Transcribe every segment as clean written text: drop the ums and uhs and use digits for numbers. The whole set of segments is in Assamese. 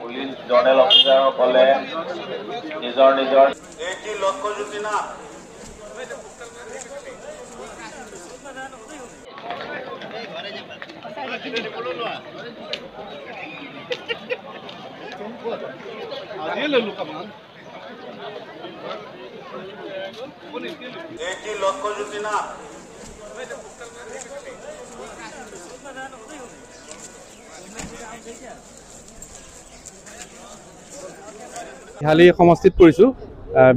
পুলিশ জনেল অফিচাৰসকলে নিজৰ লক্ষ্য জ্যোতি না লক্ষ্য জ্যোতি না বিহালী সমষ্টিত পৰিছোঁ।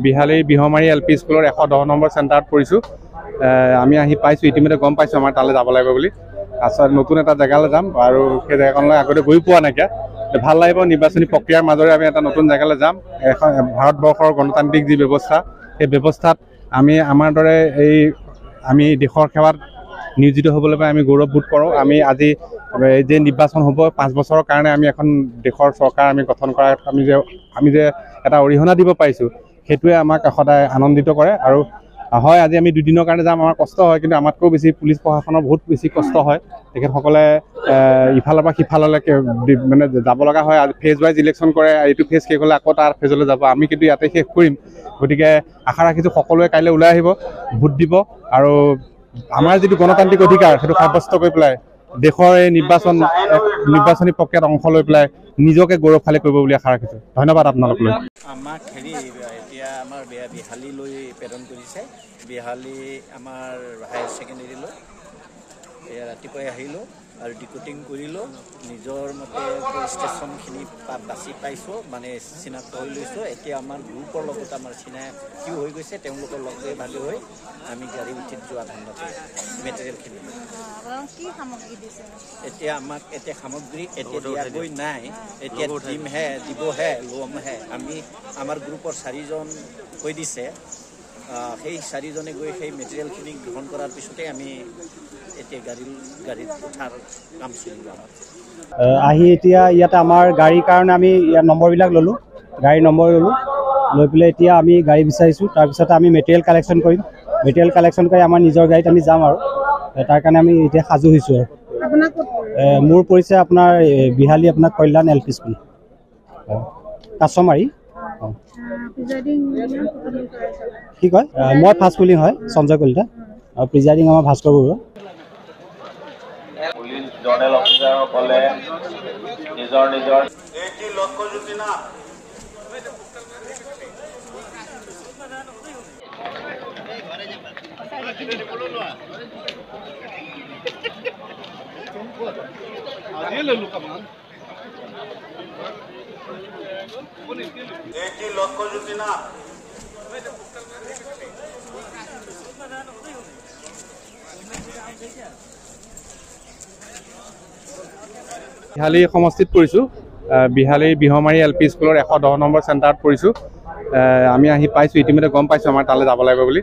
বিহালী বিহমাৰী এল.পি. স্কুলৰ 110 নম্বৰ চেণ্টাৰত পৰিছোঁ। আমি আহি পাইছোঁ, ইতিমধ্যে গম পাইছোঁ আমাৰ তালৈ যাব লাগিব বুলি। আচলতে নতুন এটা জেগালৈ যাম আৰু সেই জেগাখনলৈ আগতে গৈ পোৱা নাইকিয়া। ভাল লাগিব, নিৰ্বাচনী প্ৰক্ৰিয়াৰ মাজেৰে আমি এটা নতুন জেগালৈ যাম। এখন ভাৰতবৰ্ষৰ গণতান্ত্ৰিক যি ব্যৱস্থা, সেই ব্যৱস্থাত আমি আমাৰ দৰে আমি দেশৰ সেৱাত নিয়োজিত হ'বলৈ পাই আমি গৌৰৱবোধ কৰোঁ। আমি আজি যে নিৰ্বাচন হ'ব 5 বছৰৰ কাৰণে আমি এখন দেশৰ চৰকাৰ আমি গঠন কৰাত আমি যে এটা অৰিহণা দিব পাৰিছোঁ, সেইটোৱে আমাক সদায় আনন্দিত কৰে। আৰু হয়, আজি আমি 2 দিনৰ কাৰণে যাম, আমাৰ কষ্ট হয়, কিন্তু আমাতকৈ বেছি পুলিচ প্ৰশাসনৰ বহুত বেছি কষ্ট হয়। তেখেতসকলে ইফালৰ পৰা সিফাললৈ মানে যাব লগা হয়। আজি ফেজ ৱাইজ ইলেকশ্যন কৰে, এইটো ফেজ শেষ হ'লে আকৌ তাৰ ফেজলৈ যাব। আমি কিন্তু ইয়াতে শেষ কৰিম। গতিকে আশা ৰাখিছোঁ সকলোৱে কাইলৈ ওলাই আহিব, ভোট দিব আৰু আমাৰ যিটো গণতান্ত্ৰিক অধিকাৰ সেইটো সাব্যস্ত কৰি পেলাই দেশৰ এই নিৰ্বাচনী প্ৰক্ৰিয়াত অংশ লৈ পেলাই নিজকে গৌৰৱশালী কৰিব বুলি আশা ৰাখিছোঁ। ধন্যবাদ আপোনালোকলৈ। আমাক এতিয়া আমাৰ বিহালীলৈ প্ৰেৰণ কৰিছে। বিহালী আমাৰ হায়াৰ ছেকেণ্ডেৰীলৈ ৰাতিপুৱাই আহিলোঁ আৰু ডিকোটিং কৰিলোঁ। নিজৰ মতে ষ্টেচনখিনি বাছি পাইছোঁ, মানে চিনাক্ত হৈ লৈছোঁ। এতিয়া আমাৰ গ্ৰুপৰ লগত আমাৰ চিনাকি হৈ গৈছে, তেওঁলোকৰ লগতে ভাগি হৈ আমি গাড়ী উঠিত যোৱা ধান্দাতে মেটেৰিয়েলখিনি। এতিয়া আমাক সামগ্ৰী দিয়াগৈ নাই, এতিয়া দিবহে ল'মহে। আমাৰ গ্ৰুপৰ 4জন কৈ দিছে, সেই 4জনে গৈ সেই মেটেৰিয়েলখিনি গ্ৰহণ কৰাৰ পিছতে আমি এতিয়া গাড়ীত উঠাৰ কাম চলিব। আহি এতিয়া ইয়াতে আমাৰ গাড়ীৰ কাৰণে আমি ইয়াৰ নম্বৰবিলাক ল'লোঁ, গাড়ীৰ নম্বৰ ল'লোঁ। লৈ পেলাই এতিয়া আমি গাড়ী বিচাৰিছোঁ। তাৰপিছতে আমি মেটেৰিয়েল কালেকশ্যন কৰিম। মেটেৰিয়েল কালেকশ্যন কৰি আমাৰ নিজৰ গাড়ীত আমি যাম আৰু তাৰ কাৰণে আমি এতিয়া সাজু হৈছোঁ। আৰু মোৰ পৰিচয় আপোনাৰ বিহালী আপোনাৰ কল্যাণ এল.পি. স্কুল, কাছমাৰী। কি কয়? মই ফাৰ্ষ্ট পুলিং হয়, সঞ্জয় কলিতা, আৰু প্ৰিজাইডিং আমাৰ ভাস্কৰ বৰুৱা। পুলিচ জনেল অফিচাৰসকলে নিজৰ লক্ষ্য জ্যোতি না লক্ষ্য জ্যোতি না বিহালী সমষ্টিত পৰিছোঁ। বিহালী বিহমাৰী এল.পি. স্কুলৰ 110 নম্বৰ চেণ্টাৰত পৰিছোঁ। আমি আহি পাইছোঁ, ইতিমধ্যে গম পাইছোঁ আমাৰ তালৈ যাব লাগিব বুলি।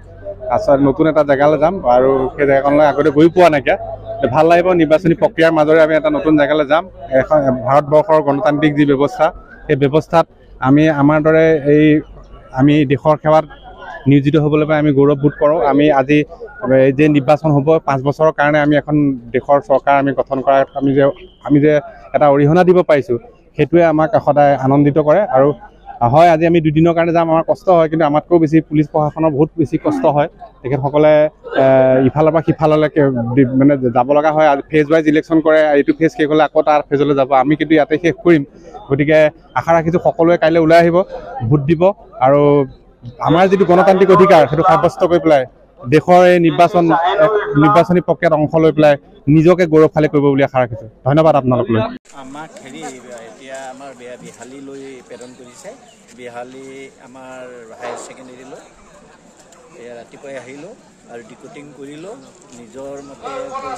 আচলতে নতুন এটা জেগালৈ যাম আৰু সেই জেগাখনলৈ আগতে গৈ পোৱা নাইকিয়া। ভাল লাগিব, নিৰ্বাচনী প্ৰক্ৰিয়াৰ মাজেৰে আমি এটা নতুন জেগালৈ যাম। এখন ভাৰতবৰ্ষৰ গণতান্ত্ৰিক যি ব্যৱস্থা, সেই ব্যৱস্থাত আমি আমাৰ দৰে আমি দেশৰ সেৱাত নিয়োজিত হ'বলৈ পাই আমি গৌৰৱবোধ কৰোঁ। আমি আজি যে নিৰ্বাচন হ'ব 5 বছৰৰ কাৰণে আমি এখন দেশৰ চৰকাৰ আমি গঠন কৰাত আমি যে এটা অৰিহণা দিব পাৰিছোঁ, সেইটোৱে আমাক সদায় আনন্দিত কৰে। আৰু হয়, আজি আমি 2 দিনৰ কাৰণে যাম, আমাৰ কষ্ট হয়, কিন্তু আমাতকৈ বেছি পুলিচ প্ৰশাসনৰ বহুত বেছি কষ্ট হয়। তেখেতসকলে ইফালৰ পৰা সিফাললৈ মানে যাব লগা হয়। আজি ফেজ ৱাইজ ইলেকশ্যন কৰে, এইটো ফেজ শেষ হ'লে আকৌ তাৰ ফেজলৈ যাব। আমি কিন্তু ইয়াতে শেষ কৰিম। গতিকে আশা ৰাখিছোঁ সকলোৱে কাইলৈ ওলাই আহিব, ভোট দিব আৰু আমাৰ যিটো গণতান্ত্ৰিক অধিকাৰ সেইটো সাব্যস্ত কৰি পেলাই দেশৰ এই নিৰ্বাচনী প্ৰক্ৰিয়াত অংশ লৈ পেলাই নিজকে গৌৰৱশালী কৰিব বুলি আশা ৰাখিছোঁ। ধন্যবাদ আপোনালোকলৈ। আমাক এতিয়া আমাৰ বিহালীলৈ প্ৰেৰণ কৰিছে। বিহালী আমাৰ হায়াৰ ছেকেণ্ডেৰীলৈ ৰাতিপুৱাই আহিলোঁ আৰু ডিকোটিং কৰিলোঁ। নিজৰ মতে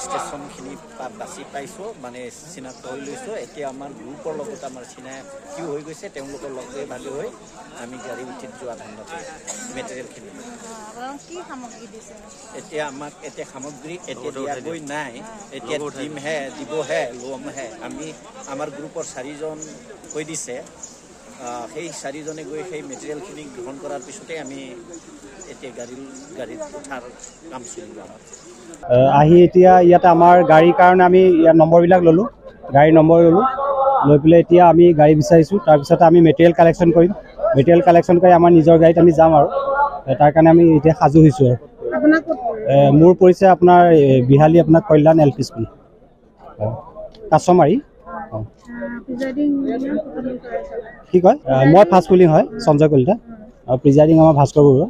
ষ্টেচনখিনি বাছি পাইছোঁ, মানে চিনাক্ত হৈ লৈছোঁ। এতিয়া আমাৰ গ্ৰুপৰ লগত আমাৰ চিনাকি হৈ গৈছে, তেওঁলোকৰ লগতে ভাগি হৈ আমি গাড়ী উঠিত যোৱা ধান্দাতে মেটেৰিয়েলখিনি। এতিয়া আমাক সামগ্ৰী দিয়াগৈ নাই, এতিয়া দিবহে ল'মহে। আমাৰ গ্ৰুপৰ 4জন কৈ দিছে, সেই 4জনে গৈ সেই মেটেৰিয়েলখিনি গ্ৰহণ কৰাৰ পিছতে আমি এতিয়া গাড়ীত উঠাৰ কাম চলিব। আহি এতিয়া ইয়াতে আমাৰ গাড়ীৰ কাৰণে আমি ইয়াৰ নম্বৰবিলাক ল'লোঁ, গাড়ীৰ নম্বৰ ল'লোঁ। লৈ পেলাই এতিয়া আমি গাড়ী বিচাৰিছোঁ তাৰপিছতে আমি মেটেৰিয়েল কালেকশ্যন কৰিম মেটেৰিয়েল কালেকশ্যন কৰি আমাৰ নিজৰ গাড়ীত আমি যাম আৰু তাৰ কাৰণে আমি এতিয়া সাজু হৈছোঁ আৰু মোৰ পৰিছে আপোনাৰ বিহালী আপোনাৰ কল্যাণ LP স্কুল কাছমাৰী কি কয় মই ফাৰ্ষ্ট পুলিং হয় সঞ্জয় কলিতা আৰু প্ৰিজাইডিং আমাৰ ভাস্কৰ বৰুৱা